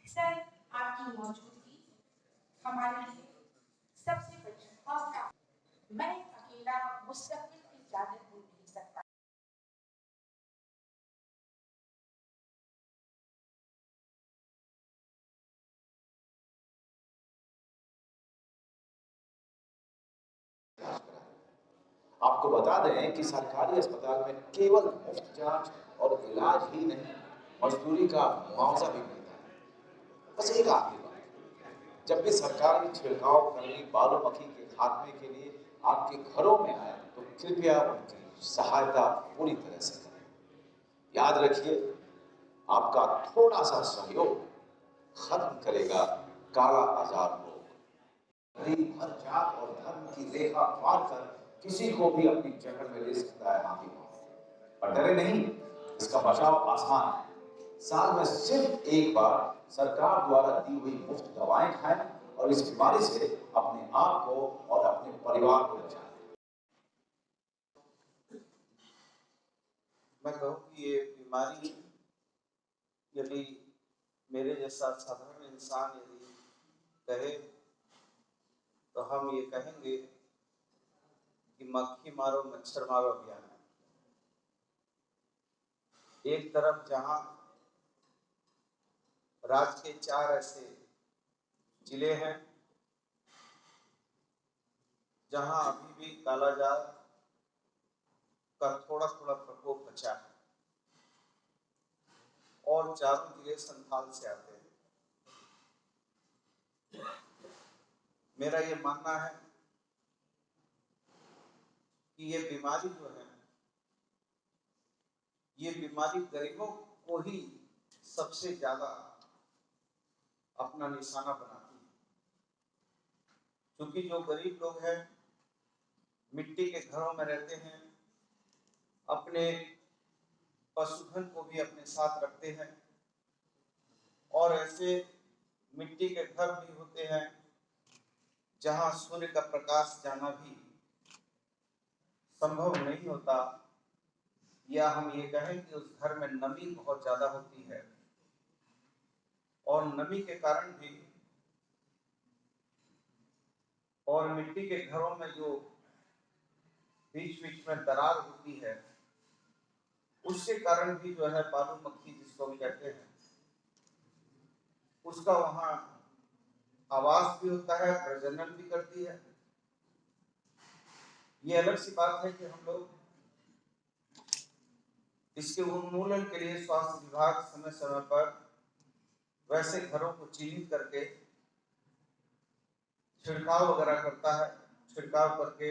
Sir, आपकी मौजूदगी हमारे लिए सबसे बड़ी हौसला। मैं अकेला मुस्तकबिल की इजाजत दे नहीं सकता। आपको बता दें कि सरकारी अस्पताल में केवल मुफ्त जांच और इलाज ही नहीं, मजदूरी का मुआवजा भी मिलता है। बस एक आखिरी बात, जब भी सरकारी छिड़काव कर्मी बालू मक्खी के खात्मे के लिए आपके घरों में आए तो कृपया उनकी सहायता पूरी तरह से करें। याद रखिए, आपका थोड़ा सा सहयोग खत्म करेगा काला आजार रोग। गरीब हर जात और धर्म की रेखा पार कर किसी को भी अपनी जकड़ में ले सकता है हाथी पांव। पर डरे नहीं, इसका बचाव आसान है। साल में सिर्फ एक बार सरकार द्वारा दी हुई मुफ्त दवाएं खाएं और इस बीमारी से अपने आप को और अपने परिवार को बचाएं। मैं कहूँ कि ये बीमारी यदि मेरे जैसा साधारण इंसान यदि कहे तो हम ये कहेंगे कि मक्खी मारो मच्छर मारो अभियान है। एक तरफ जहां राज्य के 4 ऐसे जिले हैं जहां अभी भी कालाजार का थोड़ा थोड़ा प्रकोप बचा है और चारों जिले संथाल से आते हैं। मेरा ये मानना है कि ये बीमारी जो है, ये बीमारी गरीबों को ही सबसे ज्यादा अपना निशाना बनाती है, क्योंकि जो गरीब लोग हैं मिट्टी के घरों में रहते हैं, अपने पशुधन को भी अपने साथ रखते हैं और ऐसे मिट्टी के घर भी होते हैं जहां सूर्य का प्रकाश जाना भी संभव नहीं होता, या हम ये कहें कि उस घर में नमी बहुत ज्यादा होती है और नमी के कारण भी और मिट्टी के घरों में जो बीच बीच में दरार होती है उसके कारण भी जो है बालू मक्खी जिसको हम कहते हैं उसका वहां आवास भी होता है, प्रजनन भी करती है। ये अलग सी बात है कि हम लोग इसके उन्मूलन के लिए स्वास्थ्य विभाग समय समय पर वैसे घरों को चिन्हित करके छिड़काव वगैरह करता है, छिड़काव करके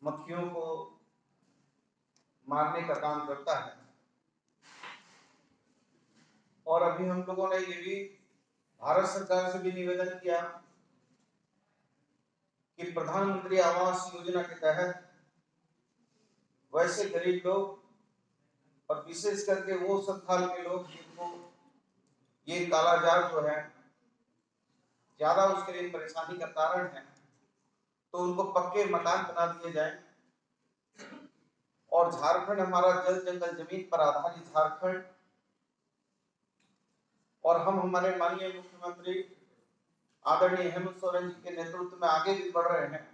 मक्खियों को मारने का काम करता है। और अभी हम लोगों ने ये भी भारत सरकार से भी निवेदन किया कि प्रधानमंत्री आवास योजना के तहत वैसे गरीब लोग और विशेष करके वो संथाल के लोग जिनको ये कालाजार जो है ज्यादा उसके लिए परेशानी का कारण है, तो उनको पक्के मकान बना दिए जाए। और झारखंड हमारा जल जंगल जमीन पर आधारित झारखंड, और हम हमारे माननीय मुख्यमंत्री आदरणीय हेमंत सोरेन जी के नेतृत्व में आगे भी बढ़ रहे हैं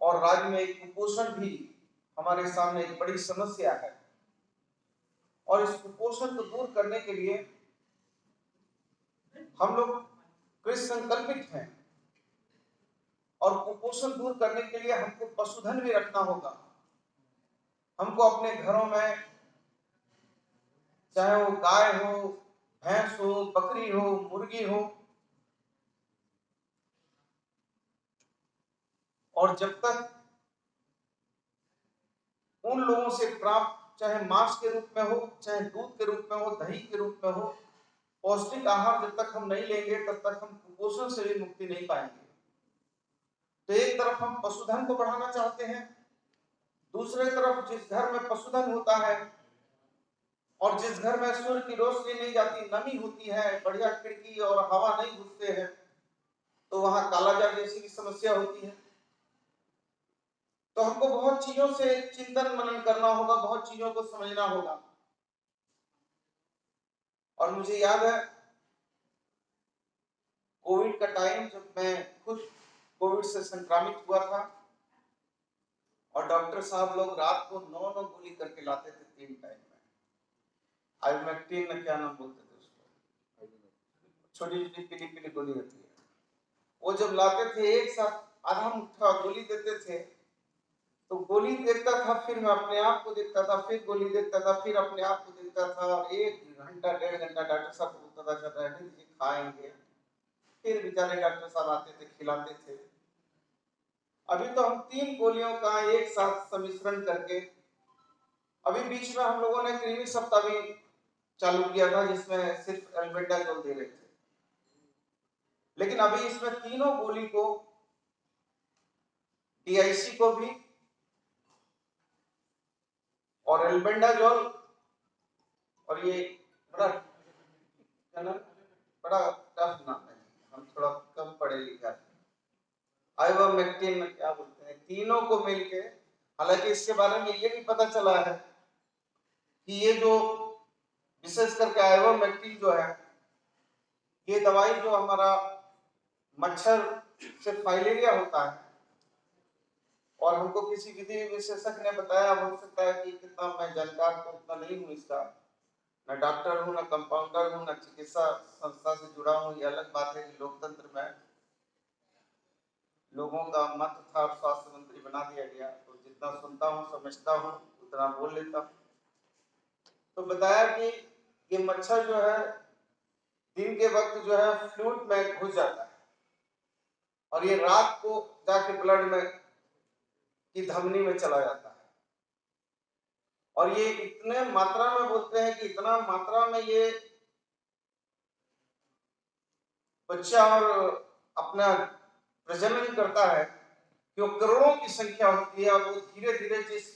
और राज्य में एक कुपोषण भी हमारे सामने एक बड़ी समस्या है और इस कुपोषण को दूर करने के लिए हम लोग कृत संकल्पित हैं और कुपोषण दूर करने के लिए हमको पशुधन भी रखना होगा। हमको अपने घरों में चाहे वो गाय हो, भैंस हो, बकरी हो, मुर्गी हो, और जब तक उन लोगों से प्राप्त चाहे मांस के रूप में हो, चाहे दूध के रूप में हो, दही के रूप में हो, पौष्टिक आहार जब तक हम नहीं लेंगे तब तक हम कुपोषण से भी मुक्ति नहीं पाएंगे। तो एक तरफ हम पशुधन को बढ़ाना चाहते हैं, दूसरे तरफ जिस घर में पशुधन होता है और जिस घर में सूर्य की रोशनी नहीं जाती, नमी होती है, बढ़िया खिड़की और हवा नहीं घुसते हैं, तो वहां कालाजार जैसी की समस्या होती है। तो हमको बहुत चीजों से चिंतन मनन करना होगा, बहुत चीजों को समझना होगा। और मुझे याद है कोविड का टाइम, जब मैं खुद कोविड से संक्रमित हुआ था और डॉक्टर साहब लोग रात को 9 गोली करके लाते थे 3 टाइम में। आइवरमेक्टिन में क्या नाम बोलते थे उसको, छोटी छोटी पीली पीली गोली होती है, वो जब लाते थे एक साथ आधा मुट्ठा गोली देते थे, तो गोली देखता था, फिर मैं अपने आप को देखता था, फिर गोली देखता था, फिर अपने आप को देखता था, और 1 घंटा 1.5 घंटा डॉक्टर साहब बोलता था चल रहने दीजिए खाएंगे, फिर बेचारे डॉक्टर साहब आते थे खिलाते थे। अभी तो हम 3 गोलियों का एक साथ सम्मिश्रण करके, अभी बीच में हम लोगों ने क्लिनिक सप्ताह भी चालू किया था जिसमें सिर्फ एल्बेंडाजोल दे रहे थे, लेकिन अभी इसमें तीनों गोली को, डीआईसी को भी और एल्बेंडाजोल, और ये बड़ा बड़ा टफ नाम है, हम थोड़ा कम पढ़े लिखे हैं, आइवरमेक्टिन में क्या बोलते हैं, तीनों को मिलके, हालांकि इसके बारे में ये भी पता चला है कि ये जो विशेष करके आइवरमेक्टिन जो है, ये दवाई जो हमारा मच्छर से फाइलेरिया होता है, और हमको किसी विधि विशेषज्ञ ने बताया, हो सकता है कि कितना मैं जानकार तो उतना नहीं हूँ इसका, न डॉक्टर हूँ, न कंपाउंडर हूँ, न चिकित्सा संस्था से जुड़ा हूँ, ये अलग बात है कि लोकतंत्र में लोगों का मत था, स्वास्थ्य मंत्री बना दिया गया, तो जितना सुनता हूँ समझता हूँ उतना बोल लेता हूँ। तो बताया कि ये मच्छर जो है दिन के वक्त जो है फ्लूइड में घुस जाता है, और ये रात को जाके ब्लड में की धमनी में चला जाता है, और ये इतने मात्रा में बोलते हैं कि इतना मात्रा में ये बच्चा और अपना प्रजनन करता है कि वो करोड़ों की संख्या होती है, और वो धीरे धीरे जिस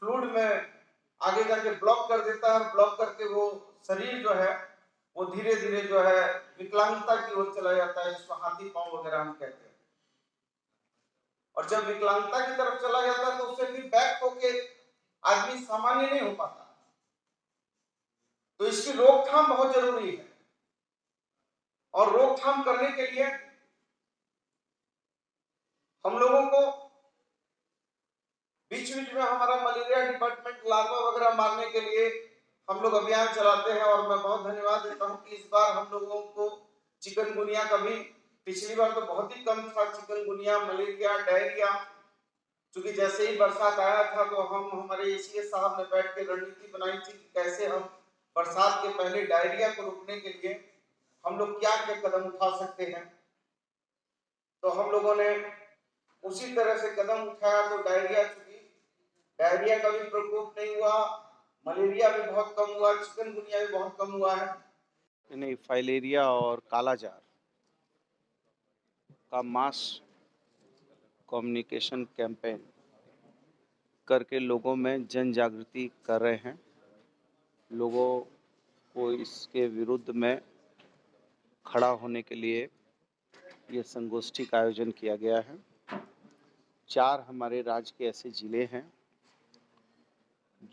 फ्लूइड में आगे जाके ब्लॉक कर देता है, और ब्लॉक करके वो शरीर जो है वो धीरे धीरे जो है विकलांगता की ओर चला जाता है, जिसको हाथी पांव वगैरह हम कहते हैं। और जब विकलांगता की तरफ चला जाता है तो उससे फिर बैक होके आदमी सामान्य नहीं हो पाता, तो इसकी रोकथाम बहुत जरूरी है, और रोकथाम करने के लिए हम लोगों को बीच बीच में हमारा मलेरिया डिपार्टमेंट लार्वा वगैरह मारने के लिए हम लोग अभियान चलाते हैं, और मैं बहुत धन्यवाद देता हूं कि इस बार हम लोगों को चिकनगुनिया का भी, पिछली बार तो बहुत ही कम था, चिकनगुनिया, मलेरिया, डायरिया, क्योंकि जैसे ही बरसात आया था तो हम, हमारे एसीएस साहब ने बैठ के रणनीति बनाई थी कि कैसे हम बरसात के पहले डायरिया को रोकने के लिए हम लोग क्या क्या कदम उठा सकते हैं। तो हम लोगों ने उसी तरह से कदम उठाया, तो डायरिया का भी प्रकोप नहीं हुआ, मलेरिया भी बहुत कम हुआ, चिकनगुनिया भी बहुत कम हुआ है। नहीं, फाइलेरिया और कालाजार का मास कम्युनिकेशन कैंपेन करके लोगों में जन जागृति कर रहे हैं। लोगों को इसके विरुद्ध में खड़ा होने के लिए ये संगोष्ठी का आयोजन किया गया है। 4 हमारे राज्य के ऐसे ज़िले हैं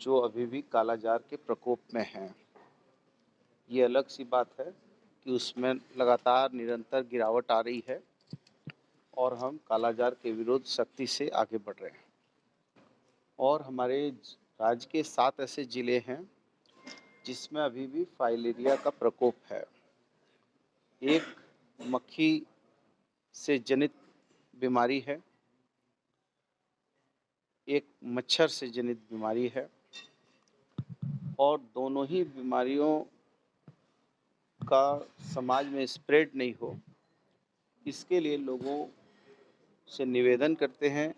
जो अभी भी कालाजार के प्रकोप में हैं। ये अलग सी बात है कि उसमें लगातार निरंतर गिरावट आ रही है, और हम कालाजार के विरुद्ध सख्ती से आगे बढ़ रहे हैं। और हमारे राज्य के 7 ऐसे ज़िले हैं जिसमें अभी भी फाइलेरिया का प्रकोप है। एक मक्खी से जनित बीमारी है, एक मच्छर से जनित बीमारी है, और दोनों ही बीमारियों का समाज में स्प्रेड नहीं हो, इसके लिए लोगों से निवेदन करते हैं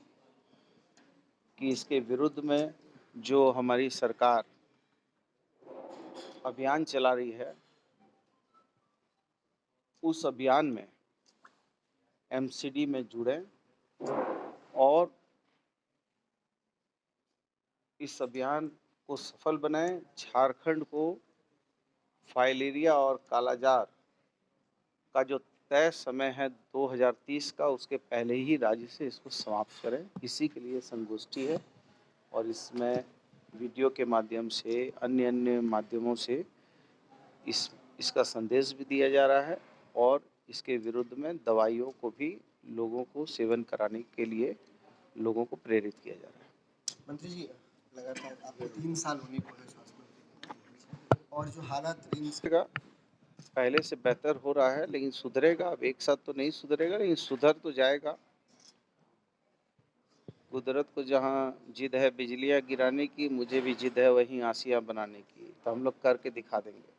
कि इसके विरुद्ध में जो हमारी सरकार अभियान चला रही है, उस अभियान में एमसीडी में जुड़ें और इस अभियान को सफल बनाएं। झारखंड को फाइलेरिया और कालाजार का जो तय समय है 2030 का, उसके पहले ही राज्य से इसको समाप्त करें। इसी के लिए संगोष्ठी है, और इसमें वीडियो के माध्यम से, अन्य माध्यमों से इस इसका संदेश भी दिया जा रहा है और इसके विरुद्ध में दवाइयों को भी लोगों को सेवन कराने के लिए लोगों को प्रेरित किया जा रहा है। मंत्री जी, लगातार आपको 3 साल होने को है स्वास्थ्य मंत्री और जो हालात का पहले से बेहतर हो रहा है, लेकिन सुधरेगा। अब एक साथ तो नहीं सुधरेगा, लेकिन सुधर तो जाएगा। कुदरत को जहाँ जिद है बिजलियाँ गिराने की, मुझे भी जिद है वहीं आसियाँ बनाने की। तो हम लोग करके दिखा देंगे।